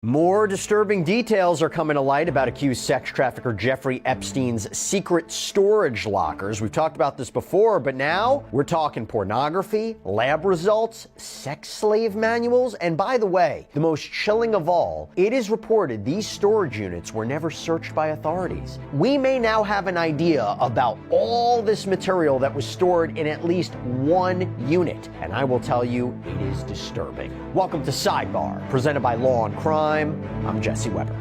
More disturbing details are coming to light about accused sex trafficker Jeffrey Epstein's secret storage lockers. We've talked about this before, but now we're talking pornography, lab results, sex slave manuals, and by the way, the most chilling of all, it is reported these storage units were never searched by authorities. We may now have an idea about all this material that was stored in at least one unit, and I will tell you, it is disturbing. Welcome to Sidebar, presented by Law and Crime. I'm Jesse Weber.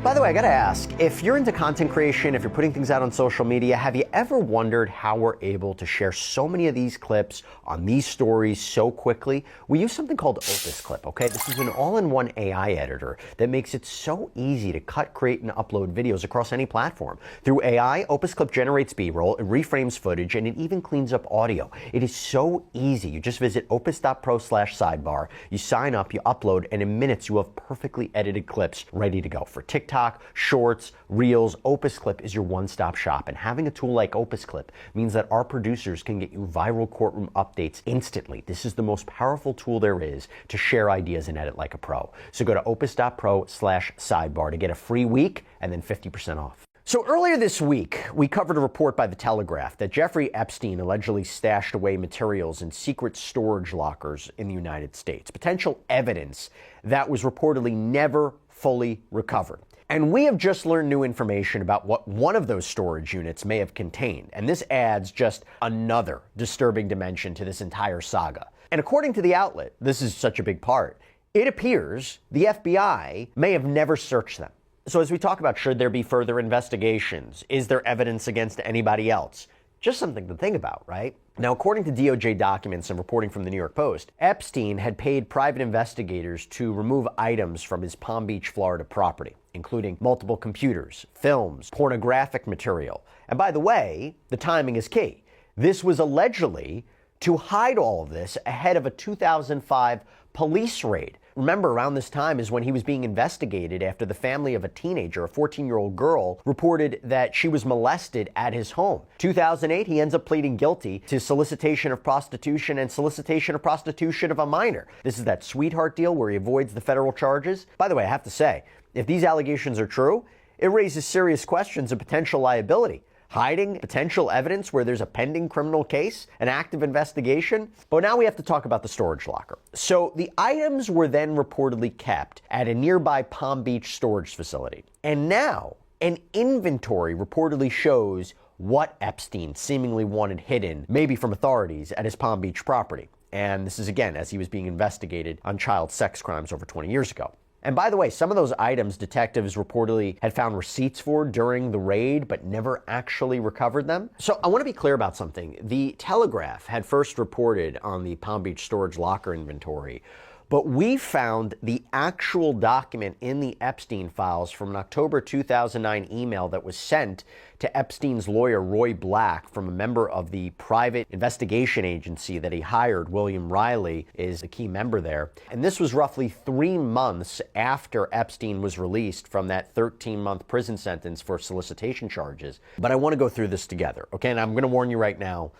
By the way, I gotta ask, if you're into content creation, if you're putting things out on social media, have you ever wondered how we're able to share so many of these clips on these stories so quickly? We use something called Opus Clip, okay? This is an all-in-one AI editor that makes it so easy to cut, create, and upload videos across any platform. Through AI, Opus Clip generates B-roll, it reframes footage, and it even cleans up audio. It is so easy. You just visit opus.pro/sidebar, you sign up, you upload, and in minutes you have perfectly edited clips ready to go for TikTok, Shorts, Reels. Opus Clip is your one-stop shop, and having a tool like Opus Clip means that our producers can get you viral courtroom updates instantly. This is the most powerful tool there is to share ideas and edit like a pro. So go to opus.pro/sidebar to get a free week and then 50% off. So earlier this week, we covered a report by The Telegraph that Jeffrey Epstein allegedly stashed away materials in secret storage lockers in the United States, potential evidence that was reportedly never fully recovered. And we have just learned new information about what one of those storage units may have contained, and this adds just another disturbing dimension to this entire saga. And according to the outlet, this is such a big part, it appears the FBI may have never searched them. So as we talk about, should there be further investigations? Is there evidence against anybody else? Just something to think about, right? Now, according to DOJ documents and reporting from the New York Post, Epstein had paid private investigators to remove items from his Palm Beach, Florida property, including multiple computers, films, pornographic material. And by the way, the timing is key. This was allegedly to hide all of this ahead of a 2005 police raid. Remember, around this time is when he was being investigated after the family of a teenager, a 14-year-old girl, reported that she was molested at his home. 2008, he ends up pleading guilty to solicitation of prostitution and solicitation of prostitution of a minor. This is that sweetheart deal where he avoids the federal charges. By the way, I have to say, if these allegations are true, it raises serious questions of potential liability. Hiding potential evidence where there's a pending criminal case, an active investigation. But now we have to talk about the storage locker. So the items were then reportedly kept at a nearby Palm Beach storage facility. And now an inventory reportedly shows what Epstein seemingly wanted hidden, maybe from authorities, at his Palm Beach property. And this is again as he was being investigated on child sex crimes over 20 years ago. And by the way, some of those items detectives reportedly had found receipts for during the raid, but never actually recovered them. So I want to be clear about something. The Telegraph had first reported on the Palm Beach storage locker inventory, but we found the actual document in the Epstein files from an October 2009 email that was sent to Epstein's lawyer, Roy Black, from a member of the private investigation agency that he hired. William Riley is the key member there. And this was roughly 3 months after Epstein was released from that 13-month prison sentence for solicitation charges. But I want to go through this together, okay? And I'm going to warn you right now,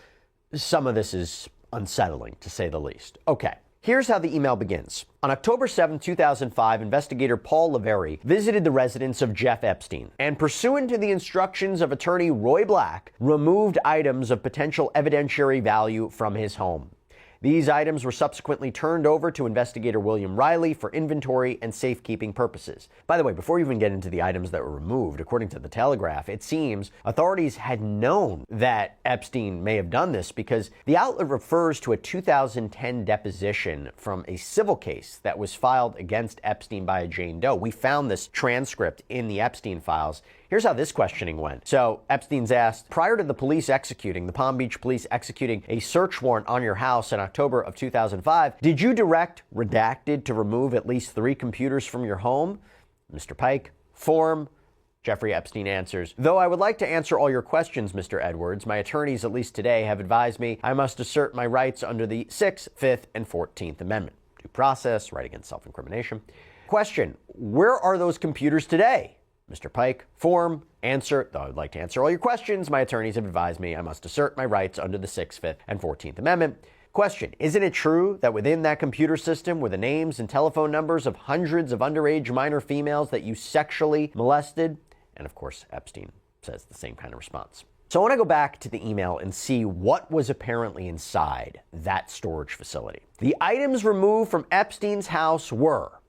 some of this is unsettling, to say the least. Okay. Here's how the email begins. On October 7, 2005, investigator Paul Lavery visited the residence of Jeff Epstein and, pursuant to the instructions of attorney Roy Black, removed items of potential evidentiary value from his home. These items were subsequently turned over to investigator William Riley for inventory and safekeeping purposes. By the way, before we even get into the items that were removed, according to the Telegraph, it seems authorities had known that Epstein may have done this because the outlet refers to a 2010 deposition from a civil case that was filed against Epstein by a Jane Doe. We found this transcript in the Epstein files. Here's how this questioning went. So Epstein's asked, prior to the Palm Beach police executing a search warrant on your house in October of 2005, did you direct redacted to remove at least 3 computers from your home? Mr. Pike, form. Jeffrey Epstein answers, though I would like to answer all your questions, Mr. Edwards, my attorneys, at least today, have advised me I must assert my rights under the 6th, 5th, and 14th Amendment. Due process, right against self-incrimination. Question, where are those computers today? Mr. Pike, form, answer, though I would like to answer all your questions, my attorneys have advised me I must assert my rights under the 6th, 5th, and 14th Amendment. Question, isn't it true that within that computer system were the names and telephone numbers of hundreds of underage minor females that you sexually molested? And of course, Epstein says the same kind of response. So I want to go back to the email and see what was apparently inside that storage facility. The items removed from Epstein's house were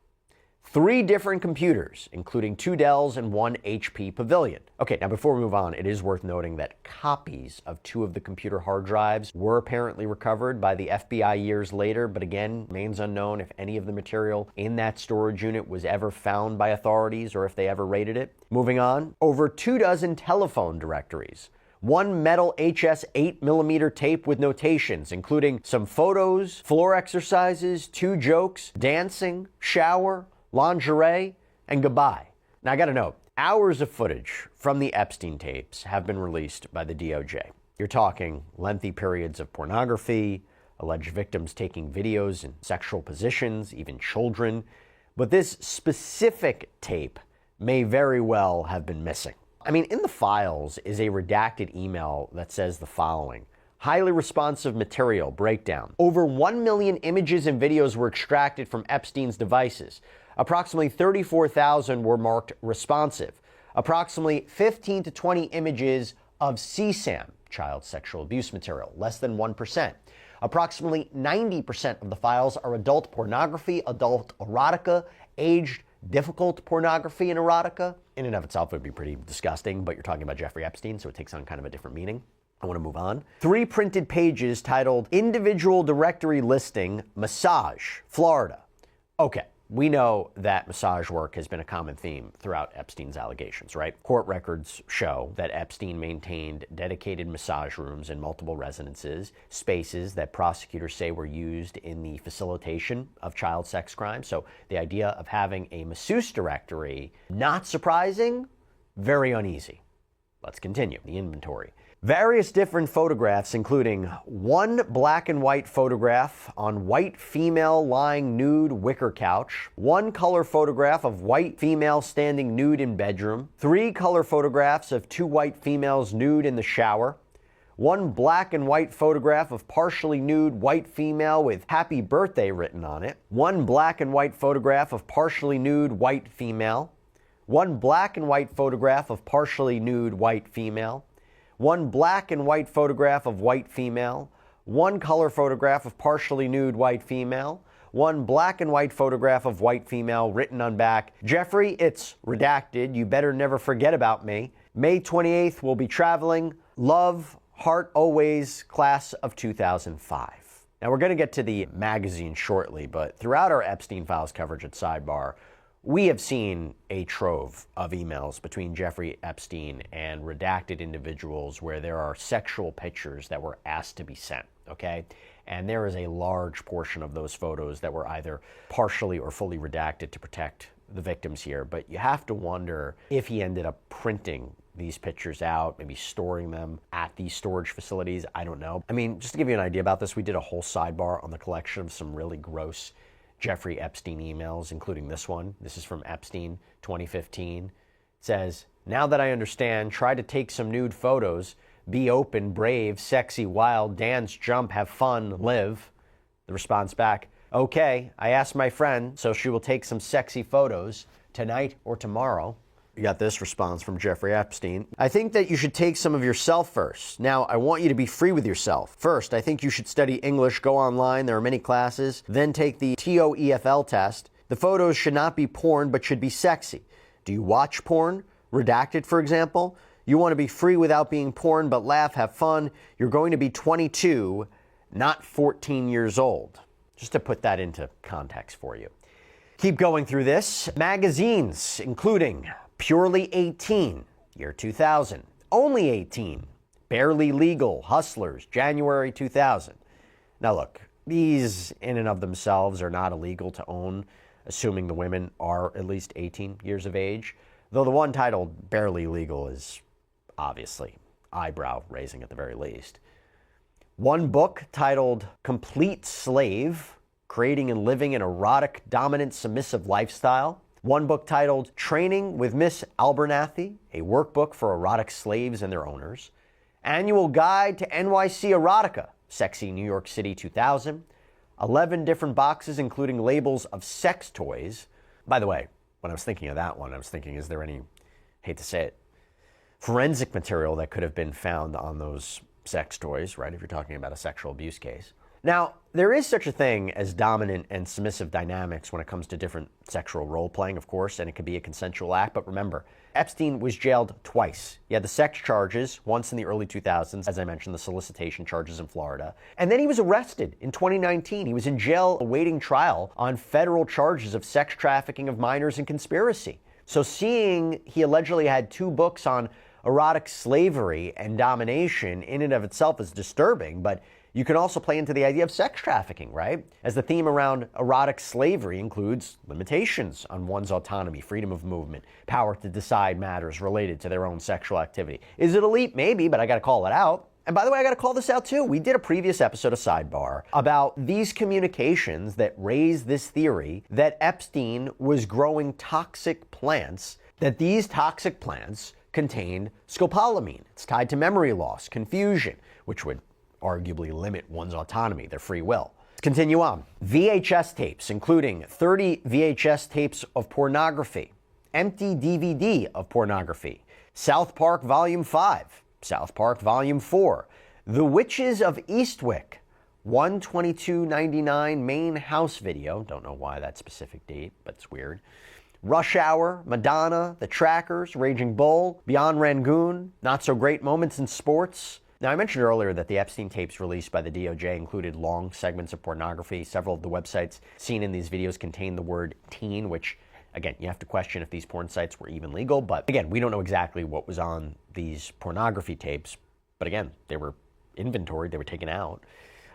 3 different computers, including 2 Dells and 1 HP Pavilion. Okay, now before we move on, it is worth noting that copies of 2 of the computer hard drives were apparently recovered by the FBI years later, but again, remains unknown if any of the material in that storage unit was ever found by authorities or if they ever raided it. Moving on, over 2 dozen telephone directories. 1 metal HS 8mm tape with notations, including some photos, floor exercises, 2 jokes, dancing, shower, lingerie, and goodbye. Now I gotta note, hours of footage from the Epstein tapes have been released by the DOJ. You're talking lengthy periods of pornography, alleged victims taking videos in sexual positions, even children. But this specific tape may very well have been missing. I mean, in the files is a redacted email that says the following. Highly responsive material breakdown. Over 1 million images and videos were extracted from Epstein's devices. Approximately 34,000 were marked responsive. Approximately 15 to 20 images of CSAM, child sexual abuse material, less than 1%. Approximately 90% of the files are adult pornography, adult erotica, aged difficult pornography and erotica. In and of itself, it would be pretty disgusting, but you're talking about Jeffrey Epstein, so it takes on kind of a different meaning. I want to move on. 3 printed pages titled Individual Directory Listing, Massage, Florida. Okay. We know that massage work has been a common theme throughout Epstein's allegations, right? Court records show that Epstein maintained dedicated massage rooms in multiple residences, spaces that prosecutors say were used in the facilitation of child sex crimes. So the idea of having a masseuse directory, not surprising, very uneasy. Let's continue. The inventory. Various different photographs, including 1 black and white photograph on white female lying nude wicker couch, 1 color photograph of white female standing nude in bedroom, 3 color photographs of 2 white females nude in the shower, 1 black and white photograph of partially nude white female with happy birthday written on it, 1 black and white photograph of partially nude white female, 1 black and white photograph of partially nude white female, 1 black and white photograph of white female, 1 color photograph of partially nude white female, 1 black and white photograph of white female written on back, Jeffrey, it's redacted, you better never forget about me. May 28th, we'll be traveling. Love, heart always, class of 2005. Now we're going to get to the magazine shortly, but throughout our Epstein Files coverage at Sidebar, we have seen a trove of emails between Jeffrey Epstein and redacted individuals where there are sexual pictures that were asked to be sent, okay? And there is a large portion of those photos that were either partially or fully redacted to protect the victims here. But you have to wonder if he ended up printing these pictures out, maybe storing them at these storage facilities. I don't know. I mean, just to give you an idea about this, we did a whole sidebar on the collection of some really gross Jeffrey Epstein emails, including this one. This is from Epstein, 2015. It says, now that I understand, try to take some nude photos, be open, brave, sexy, wild, dance, jump, have fun, live. The response back, okay, I asked my friend, so she will take some sexy photos tonight or tomorrow. You got this response from Jeffrey Epstein. I think that you should take some of yourself first. Now, I want you to be free with yourself. First, I think you should study English, go online, there are many classes, then take the TOEFL test. The photos should not be porn, but should be sexy. Do you watch porn? Redacted, for example? You want to be free without being porn, but laugh, have fun. You're going to be 22, not 14 years old. Just to put that into context for you. Keep going through this. Magazines, including Purely 18, year 2000. Only 18, Barely Legal, Hustlers, January 2000. Now look, these in and of themselves are not illegal to own, assuming the women are at least 18 years of age, though the one titled Barely Legal is obviously eyebrow raising at the very least. One book titled Complete Slave, Creating and Living an Erotic, Dominant, Submissive Lifestyle. One book titled Training with Miss Abernathy, a workbook for erotic slaves and their owners. Annual Guide to NYC Erotica, Sexy New York City 2000, 11 different boxes including labels of sex toys. By the way, when I was thinking of that one, I was thinking, is there any, hate to say it, forensic material that could have been found on those sex toys, right, if you're talking about a sexual abuse case. Now, there is such a thing as dominant and submissive dynamics when it comes to different sexual role-playing, of course, and it could be a consensual act, but remember, Epstein was jailed twice. He had the sex charges, once in the early 2000s, as I mentioned, the solicitation charges in Florida, and then he was arrested in 2019. He was in jail awaiting trial on federal charges of sex trafficking of minors and conspiracy. So seeing he allegedly had 2 books on erotic slavery and domination in and of itself is disturbing, but you can also play into the idea of sex trafficking, right? As the theme around erotic slavery includes limitations on one's autonomy, freedom of movement, power to decide matters related to their own sexual activity. Is it a leap? Maybe, but I gotta call it out. And by the way, I gotta call this out too. We did a previous episode of Sidebar about these communications that raised this theory that Epstein was growing toxic plants, that these toxic plants contained scopolamine. It's tied to memory loss, confusion, which would arguably limit one's autonomy, their free will. Let's continue on. VHS tapes, including 30 VHS tapes of pornography, empty DVD of pornography, South Park Volume 5, South Park Volume 4, The Witches of Eastwick, 1/22/99 main house video, don't know why that specific date, but it's weird, Rush Hour, Madonna, The Trackers, Raging Bull, Beyond Rangoon, Not So Great Moments in Sports. Now, I mentioned earlier that the Epstein tapes released by the DOJ included long segments of pornography. Several of the websites seen in these videos contain the word teen, which, again, you have to question if these porn sites were even legal. But again, we don't know exactly what was on these pornography tapes. But again, they were inventoried, they were taken out.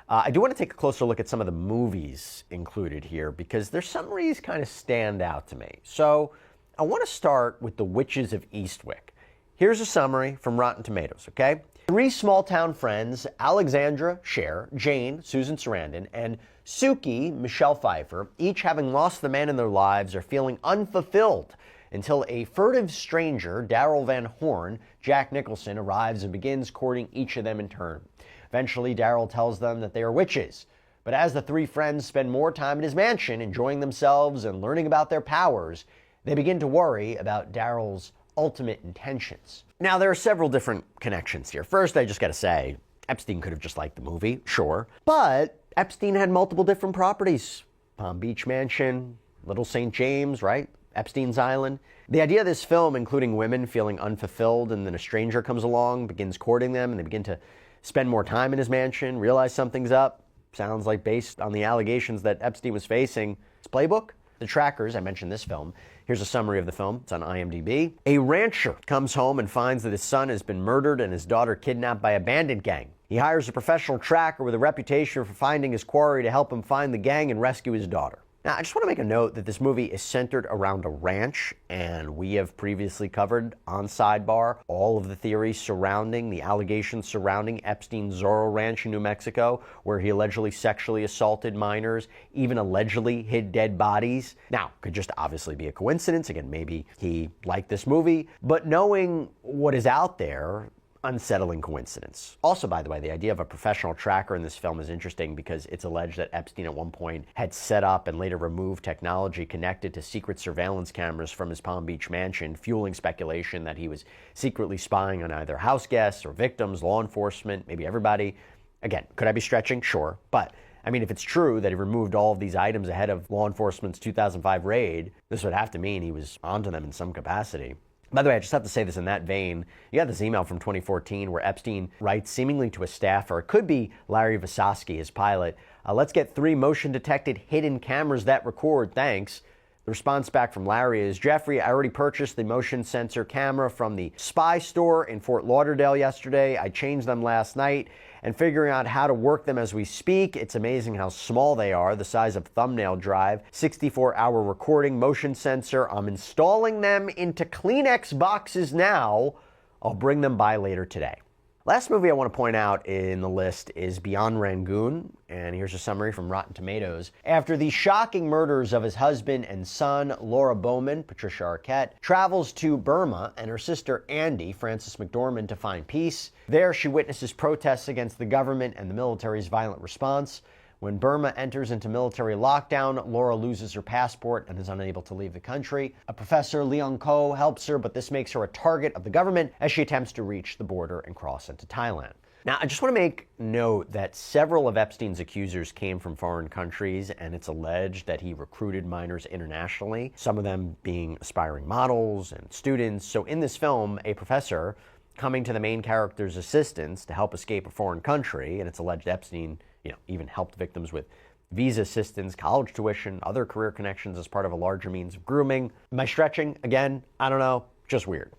I do want to take a closer look at some of the movies included here because their summaries kind of stand out to me. So I want to start with The Witches of Eastwick. Here's a summary from Rotten Tomatoes, okay? 3 small-town friends, Alexandra, Cher, Jane, Susan Sarandon, and Suki, Michelle Pfeiffer, each having lost the man in their lives, are feeling unfulfilled until a furtive stranger, Daryl Van Horn, Jack Nicholson, arrives and begins courting each of them in turn. Eventually, Daryl tells them that they are witches, but as the 3 friends spend more time in his mansion, enjoying themselves and learning about their powers, they begin to worry about Daryl's ultimate intentions. Now, there are several different connections here. First, I just gotta say, Epstein could have just liked the movie, sure, but Epstein had multiple different properties. Palm Beach Mansion, Little St. James, right? Epstein's Island. The idea of this film, including women feeling unfulfilled and then a stranger comes along, begins courting them, and they begin to spend more time in his mansion, realize something's up, sounds like based on the allegations that Epstein was facing. His playbook? The Trackers, I mentioned this film. Here's a summary of the film. It's on IMDb. A rancher comes home and finds that his son has been murdered and his daughter kidnapped by a bandit gang. He hires a professional tracker with a reputation for finding his quarry to help him find the gang and rescue his daughter. Now, I just want to make a note that this movie is centered around a ranch, and we have previously covered on Sidebar all of the theories surrounding, the allegations surrounding Epstein's Zorro Ranch in New Mexico, where he allegedly sexually assaulted minors, even allegedly hid dead bodies. Now, could just obviously be a coincidence. Again, maybe he liked this movie, but knowing what is out there, unsettling coincidence. Also, by the way, the idea of a professional tracker in this film is interesting because it's alleged that Epstein at one point had set up and later removed technology connected to secret surveillance cameras from his Palm Beach mansion, fueling speculation that he was secretly spying on either house guests or victims, law enforcement, maybe everybody. Again, could I be stretching? Sure. But I mean, if it's true that he removed all of these items ahead of law enforcement's 2005 raid, this would have to mean he was onto them in some capacity. By the way, I just have to say this in that vein. You got this email from 2014 where Epstein writes seemingly to a staffer, it could be Larry Visosky, his pilot, let's get 3 motion-detected hidden cameras that record, thanks. The response back from Larry is, Jeffrey, I already purchased the motion sensor camera from the Spy store in Fort Lauderdale yesterday. I changed them last night and figuring out how to work them as we speak. It's amazing how small they are, the size of thumbnail drive, 64-hour recording, motion sensor. I'm installing them into Kleenex boxes now. I'll bring them by later today. Last movie I want to point out in the list is Beyond Rangoon, and here's a summary from Rotten Tomatoes. After the shocking murders of his husband and son, Laura Bowman, Patricia Arquette, travels to Burma and her sister Andy, Frances McDormand, to find peace. There she witnesses protests against the government and the military's violent response. When Burma enters into military lockdown, Laura loses her passport and is unable to leave the country. A professor, Leon Ko, helps her, but this makes her a target of the government as she attempts to reach the border and cross into Thailand. Now, I just want to make note that several of Epstein's accusers came from foreign countries, and it's alleged that he recruited minors internationally, some of them being aspiring models and students. So in this film, a professor coming to the main character's assistance to help escape a foreign country, and it's alleged Epstein even helped victims with visa assistance, college tuition, other career connections as part of a larger means of grooming. Am I stretching? Again, I don't know, just weird.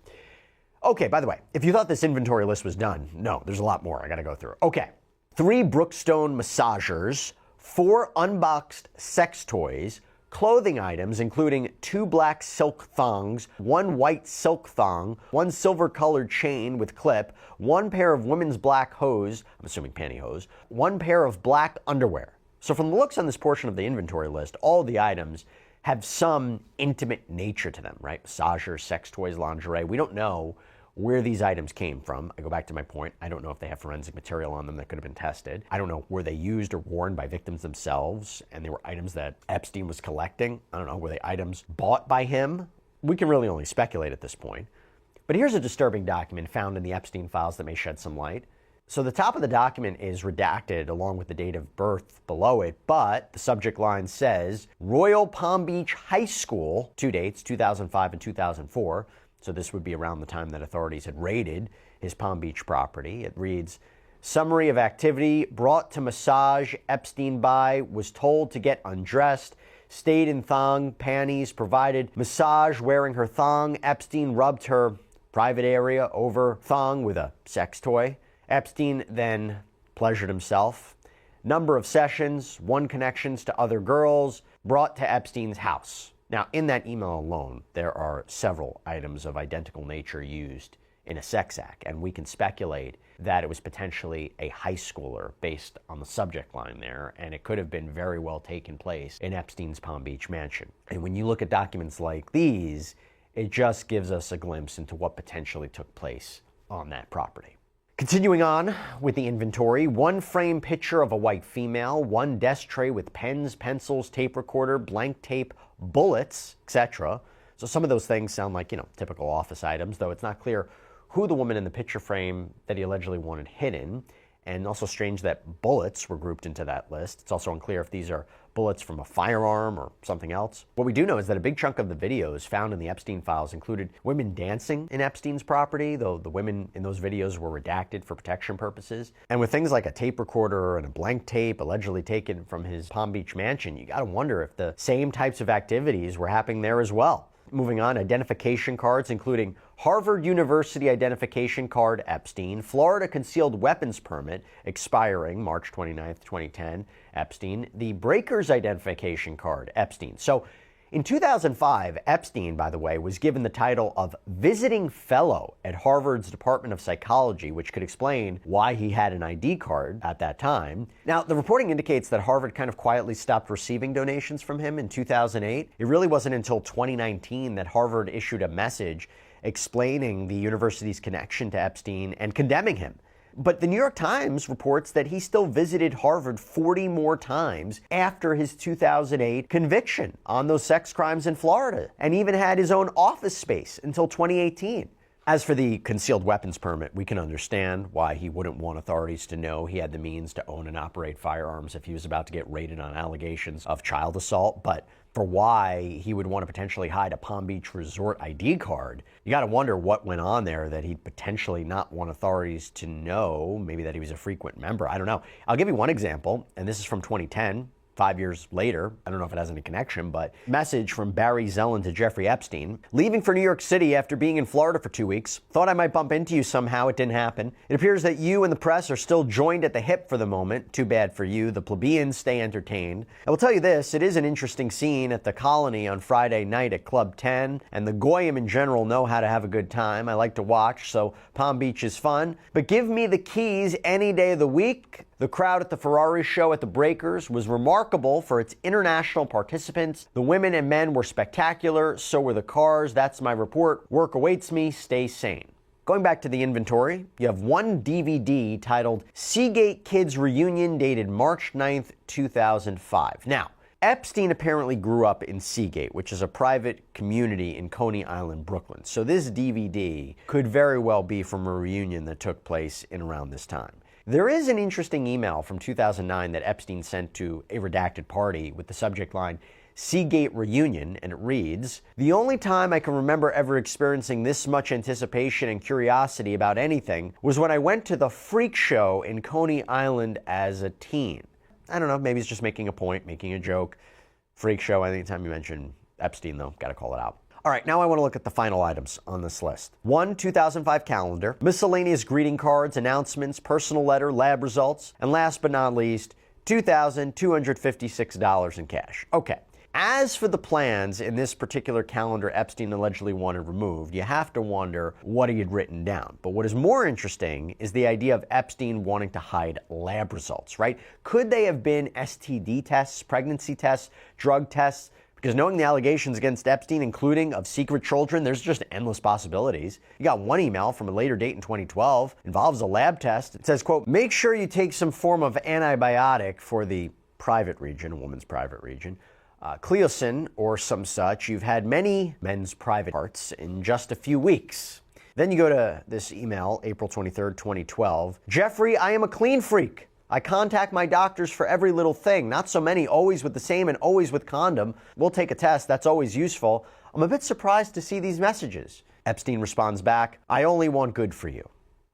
Okay, by the way, if you thought this inventory list was done, no, there's a lot more I gotta go through. Okay, 3 Brookstone massagers, 4 unboxed sex toys, clothing items including 2 black silk thongs, 1 white silk thong, 1 silver-colored chain with clip, 1 pair of women's black hose, I'm assuming pantyhose, 1 pair of black underwear. So from the looks on this portion of the inventory list, all the items have some intimate nature to them, right? Massagers, sex toys, lingerie. We don't know where these items came from. I go back to my point. I don't know if they have forensic material on them that could have been tested. I don't know, were they used or worn by victims themselves and they were items that Epstein was collecting? I don't know, were they items bought by him? We can really only speculate at this point. But here's a disturbing document found in the Epstein files that may shed some light. So the top of the document is redacted along with the date of birth below it, but the subject line says Royal Palm Beach High School, 2 dates, 2005 and 2004. So this would be around the time that authorities had raided his Palm Beach property. It reads, summary of activity, brought to massage, Epstein by, was told to get undressed, stayed in thong, panties, provided massage wearing her thong. Epstein rubbed her private area over thong with a sex toy. Epstein then pleasured himself. Number of sessions, 1 connections to other girls, brought to Epstein's house. Now, in that email alone, there are several items of identical nature used in a sex act, and we can speculate that it was potentially a high schooler based on the subject line there, and it could have been very well taken place in Epstein's Palm Beach mansion. And when you look at documents like these, it just gives us a glimpse into what potentially took place on that property. Continuing on with the inventory, 1 frame picture of a white female, 1 desk tray with pens, pencils, tape recorder, blank tape, bullets, etc. So some of those things sound like, typical office items, though it's not clear who the woman in the picture frame that he allegedly wanted hidden. And also strange that bullets were grouped into that list. It's also unclear if these are bullets from a firearm or something else. What we do know is that a big chunk of the videos found in the Epstein files included women dancing in Epstein's property, though the women in those videos were redacted for protection purposes. And with things like a tape recorder and a blank tape allegedly taken from his Palm Beach mansion, you gotta wonder if the same types of activities were happening there as well. Moving on, identification cards, including Harvard University identification card Epstein, Florida concealed weapons permit expiring March 29th, 2010, Epstein, the Breakers identification card Epstein. So in 2005, Epstein, by the way, was given the title of visiting fellow at Harvard's Department of Psychology, which could explain why he had an ID card at that time. Now, the reporting indicates that Harvard kind of quietly stopped receiving donations from him in 2008. It really wasn't until 2019 that Harvard issued a message explaining the university's connection to Epstein and condemning him. But the New York Times reports that he still visited Harvard 40 more times after his 2008 conviction on those sex crimes in Florida, and even had his own office space until 2018. As for the concealed weapons permit, we can understand why he wouldn't want authorities to know he had the means to own and operate firearms if he was about to get raided on allegations of child assault. But for why he would want to potentially hide a Palm Beach resort ID card, you got to wonder what went on there that he'd potentially not want authorities to know. Maybe that he was a frequent member. I don't know. I'll give you one example, and this is from 2010. 5 years later. I don't know if it has any connection, but message from Barry Zelen to Jeffrey Epstein. Leaving for New York City after being in Florida for 2 weeks. Thought I might bump into you somehow. It didn't happen. It appears that you and the press are still joined at the hip for the moment. Too bad for you. The plebeians stay entertained. I will tell you this, it is an interesting scene at the Colony on Friday night at Club 10, and the Goyim in general know how to have a good time. I like to watch, so Palm Beach is fun. But give me the keys any day of the week. The crowd at the Ferrari show at the Breakers was remarkable for its international participants. The women and men were spectacular, so were the cars. That's my report. Work awaits me. Stay sane. Going back to the inventory, you have one DVD titled Seagate Kids Reunion dated March 9th, 2005. Now, Epstein apparently grew up in Seagate, which is a private community in Coney Island, Brooklyn. So this DVD could very well be from a reunion that took place in around this time. There is an interesting email from 2009 that Epstein sent to a redacted party with the subject line, Seagate Reunion, and it reads, "The only time I can remember ever experiencing this much anticipation and curiosity about anything was when I went to the freak show in Coney Island as a teen." I don't know, maybe he's just making a point, making a joke. Freak show, anytime you mention Epstein, though, gotta call it out. All right, now I want to look at the final items on this list. 2005 calendar, miscellaneous greeting cards, announcements, personal letter, lab results, and last but not least, $2,256 in cash. Okay. As for the plans in this particular calendar Epstein allegedly wanted removed, you have to wonder what he had written down. But what is more interesting is the idea of Epstein wanting to hide lab results, right? Could they have been STD tests, pregnancy tests, drug tests? Because knowing the allegations against Epstein, including of secret children, there's just endless possibilities. You got one email from a later date in 2012, involves a lab test. It says, quote, make sure you take some form of antibiotic for the private region, a woman's private region, Cleocin or some such. You've had many men's private parts in just a few weeks. Then you go to this email, April 23rd, 2012. Jeffrey, I am a clean freak. I contact my doctors for every little thing. Not so many, always with the same and always with condom. We'll take a test. That's always useful. I'm a bit surprised to see these messages. Epstein responds back, I only want good for you.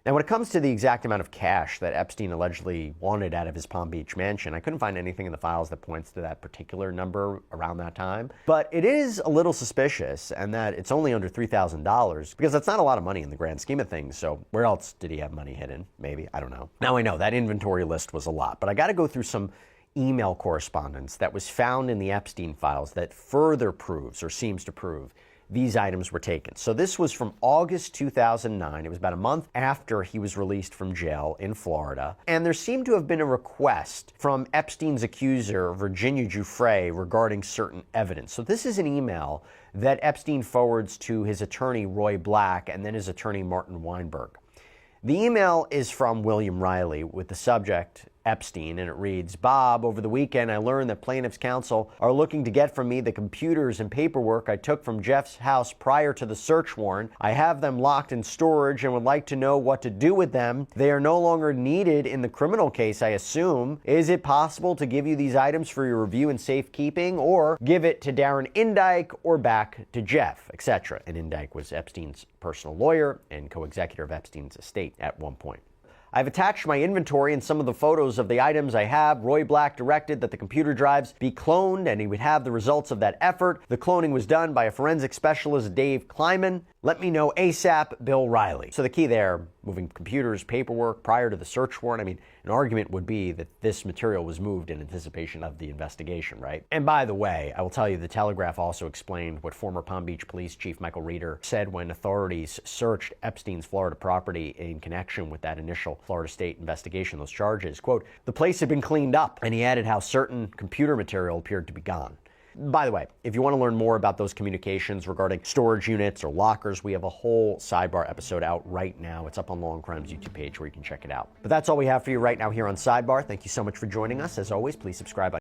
Now, when it comes to the exact amount of cash that Epstein allegedly wanted out of his Palm Beach mansion, I couldn't find anything in the files that points to that particular number around that time. But it is a little suspicious, and that it's only under $3,000, because that's not a lot of money in the grand scheme of things. So where else did he have money hidden? Maybe, I don't know. Now I know that inventory list was a lot, but I got to go through some email correspondence that was found in the Epstein files that further proves, or seems to prove, these items were taken. So this was from August 2009. It was about a month after he was released from jail in Florida. And there seemed to have been a request from Epstein's accuser, Virginia Giuffre, regarding certain evidence. So this is an email that Epstein forwards to his attorney, Roy Black, and then his attorney, Martin Weinberg. The email is from William Riley with the subject, Epstein, and it reads, Bob, over the weekend I learned that plaintiff's counsel are looking to get from me the computers and paperwork I took from Jeff's house prior to the search warrant. I have them locked in storage and would like to know what to do with them. They are no longer needed in the criminal case, I assume. Is it possible to give you these items for your review and safekeeping, or give it to Darren Indyke or back to Jeff, etc.? And Indyke was Epstein's personal lawyer and co-executor of Epstein's estate at one point. I've attached my inventory and some of the photos of the items I have. Roy Black directed that the computer drives be cloned and he would have the results of that effort. The cloning was done by a forensic specialist, Dave Kleiman. Let me know ASAP, Bill Riley. So the key there, moving computers, paperwork prior to the search warrant, I mean, an argument would be that this material was moved in anticipation of the investigation, right? And by the way, I will tell you, the Telegraph also explained what former Palm Beach Police Chief Michael Reeder said when authorities searched Epstein's Florida property in connection with that initial Florida State investigation, those charges. Quote, the place had been cleaned up, and he added how certain computer material appeared to be gone. By the way, if you want to learn more about those communications regarding storage units or lockers, we have a whole Sidebar episode out right now. It's up on Law and Crime's YouTube page where you can check it out. But that's all we have for you right now here on Sidebar. Thank you so much for joining us. As always, please subscribe.